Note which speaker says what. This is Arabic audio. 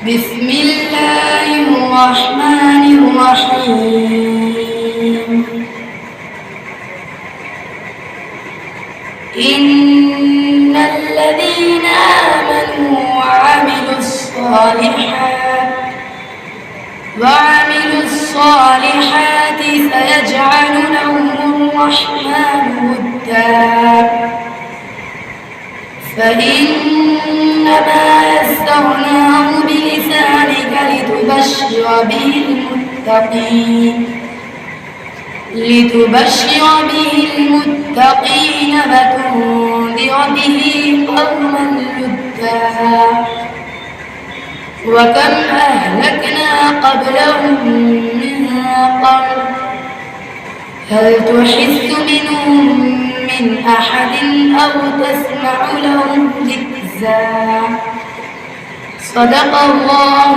Speaker 1: بسم الله الرحمن الرحيم. إن الذين آمنوا وعملوا الصالحات سيجعل لهم الرحمن ودا فإنما يسرناه بلسانك لتبشر به المتقين وتنذر به قوما لدا وكم أهلكنا قبلهم من قرن هل تحس منهم من أحد أو تسمع لهم ركزا. صدق الله